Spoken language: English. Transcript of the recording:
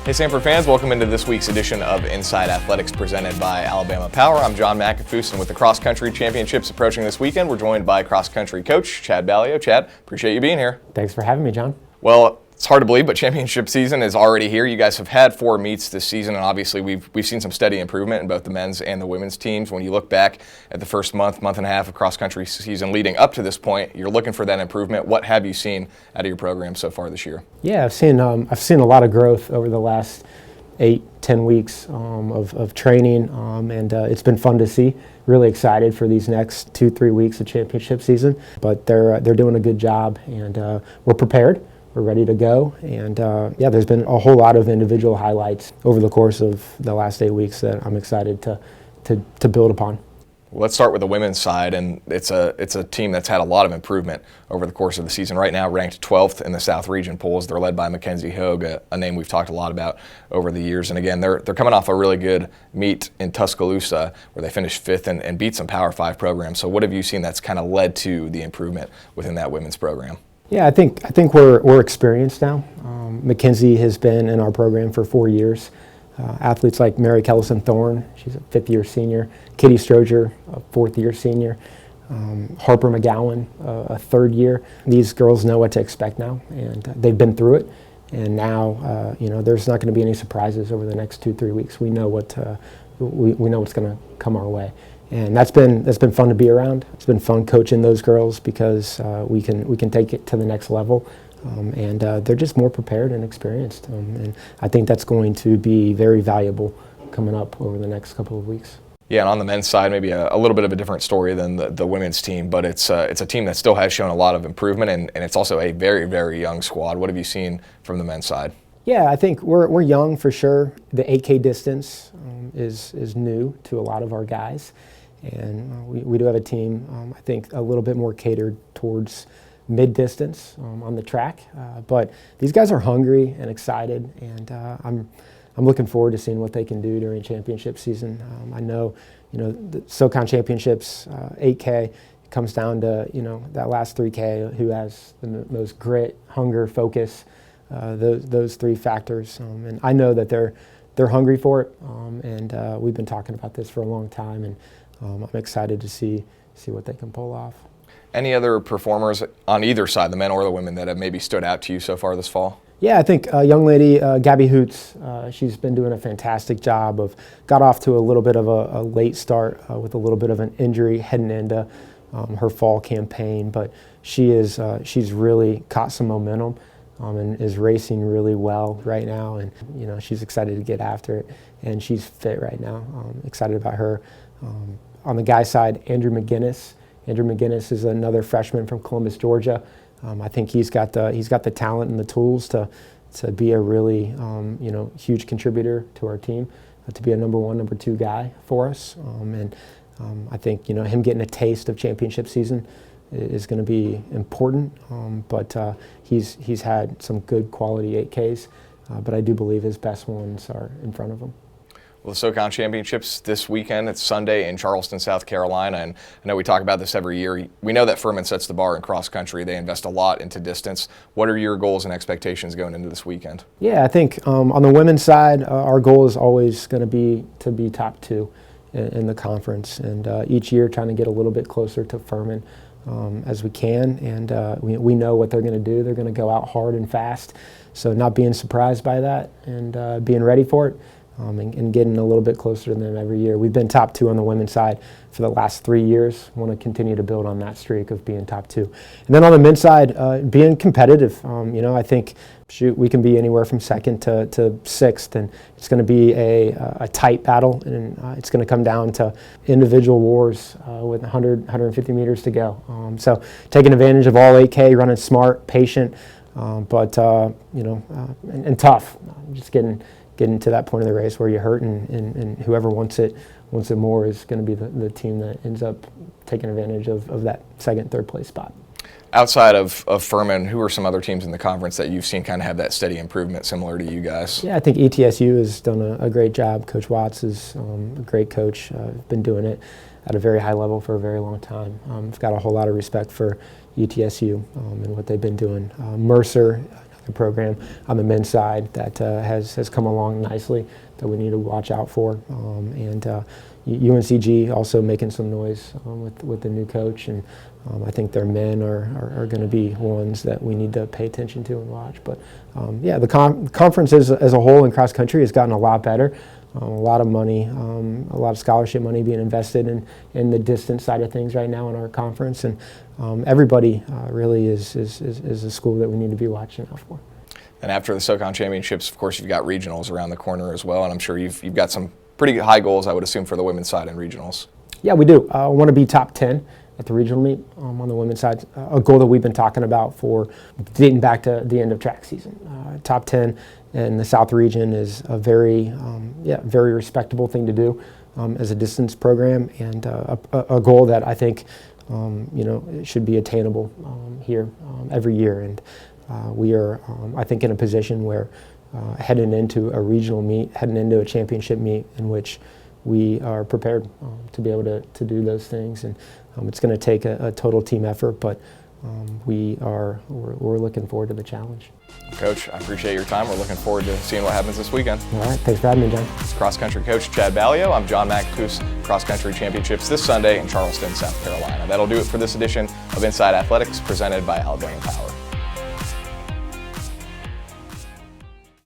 Hey Samford fans, welcome into this week's edition of Inside Athletics presented by Alabama Power. I'm John McAfoose, and with the Cross Country Championships approaching this weekend, we're joined by cross country coach Chad Balyo. Chad, appreciate you being here. Thanks for having me, John. Well, it's hard to believe, but championship season is already here. You guys have had 4 meets this season, and obviously we've seen some steady improvement in both the men's and the women's teams. When you look back at the first month and a half of cross country season leading up to this point, you're looking for that improvement. What have you seen out of your program so far this year? Yeah, I've seen a lot of growth over the last 8-10 weeks of training, and it's been fun to see. Really excited for these next 2-3 weeks of championship season, but they're doing a good job, and we're prepared. We're ready to go, and yeah, there's been a whole lot of individual highlights over the course of the last 8 weeks that I'm excited to build upon. Well, let's start with the women's side, and it's a team that's had a lot of improvement over the course of the season. Right now, ranked 12th in the South Region polls. They're led by Mackenzie Hogue, a name we've talked a lot about over the years. And again, they're coming off a really good meet in Tuscaloosa, where they finished 5th and beat some Power 5 programs. So, what have you seen that's kind of led to the improvement within that women's program? Yeah, I think we're experienced now. Mackenzie has been in our program for 4 years. Athletes like Mary Kellison-Thorne, she's a 5th-year senior. Kitty Stroger, a 4th-year senior. Harper McGowan, a 3rd year. These girls know what to expect now, and they've been through it. And now, there's not going to be any surprises over the next 2-3 weeks. We know what we know what's going to come our way, and that's been fun to be around. It's been fun coaching those girls because we can take it to the next level. And they're just more prepared and experienced, and I think that's going to be very valuable coming up over the next couple of weeks. Yeah, and on the men's side, maybe a little bit of a different story than the women's team, but it's a team that still has shown a lot of improvement, and it's also a very, very young squad. What have you seen from the men's side? Yeah, I think we're young for sure. The 8K distance is new to a lot of our guys, and we do have a team, I think, a little bit more catered towards mid-distance on the track, but these guys are hungry and excited, and I'm looking forward to seeing what they can do during championship season. I know, the SoCon Championships 8K comes down to that last 3K, who has the most grit, hunger, focus, those 3 factors, and I know that they're hungry for it, and we've been talking about this for a long time, and I'm excited to see what they can pull off. Any other performers on either side, the men or the women, that have maybe stood out to you so far this fall? Yeah, I think a young lady, Gabby Hoots, she's been doing a fantastic job got off to a little bit of a late start with a little bit of an injury heading into her fall campaign, but she's really caught some momentum and is racing really well right now, and she's excited to get after it, and she's fit right now. Excited about her. On the guy side, Andrew McGinnis is another freshman from Columbus, Georgia. I think he's got the talent and the tools to be a really huge contributor to our team, to be a number 1, number 2 guy for us. I think him getting a taste of championship season is going to be important. But he's had some good quality 8Ks, but I do believe his best ones are in front of him. Well, the SoCon Championships this weekend, it's Sunday in Charleston, South Carolina, and I know we talk about this every year. We know that Furman sets the bar in cross country. They invest a lot into distance. What are your goals and expectations going into this weekend? Yeah, I think on the women's side, our goal is always going to be top 2 in the conference, and each year trying to get a little bit closer to Furman as we can, and we know what they're going to do. They're going to go out hard and fast, so not being surprised by that and being ready for it. And getting a little bit closer to them every year. We've been top 2 on the women's side for the last 3 years. Want to continue to build on that streak of being top 2. And then on the men's side, being competitive. I think we can be anywhere from 2nd to 6th, and it's going to be a tight battle, and it's going to come down to individual wars with 150 meters to go. So taking advantage of all 8K, running smart, patient, but and tough. Just getting to that point of the race where you hurt, and whoever wants it more is going to be the team that ends up taking advantage of that 2nd, 3rd place spot. Outside of Furman, who are some other teams in the conference that you've seen kind of have that steady improvement similar to you guys? Yeah, I think ETSU has done a great job. Coach Watts is a great coach, been doing it at a very high level for a very long time. I've got a whole lot of respect for ETSU and what they've been doing. Mercer, program on the men's side that has come along nicely that we need to watch out for. And UNCG also making some noise with the new coach, and I think their men are going to be ones that we need to pay attention to and watch. But yeah, the conference as a whole in cross country has gotten a lot better. A lot of money, a lot of scholarship money being invested in the distance side of things right now in our conference, and everybody really is a school that we need to be watching out for. And after the SoCon Championships, of course, you've got regionals around the corner as well, and I'm sure you've got some pretty high goals, I would assume, for the women's side in regionals. Yeah, we do. I want to be top 10 at the regional meet on the women's side, a goal that we've been talking about for dating back to the end of track season. Top 10 in the South region is a very respectable thing to do as a distance program, and a goal that I think should be attainable here every year. And we are, I think, in a position where heading into a regional meet, heading into a championship meet in which we are prepared to be able to do those things. And it's going to take a total team effort, but we're looking forward to the challenge. Coach, I appreciate your time. We're looking forward to seeing what happens this weekend. All right, thanks for having me, John. It's cross-country coach Chad Balyo. I'm John McAcoose. Cross-country championships this Sunday in Charleston, South Carolina. That'll do it for this edition of Inside Athletics, presented by Alabama Power.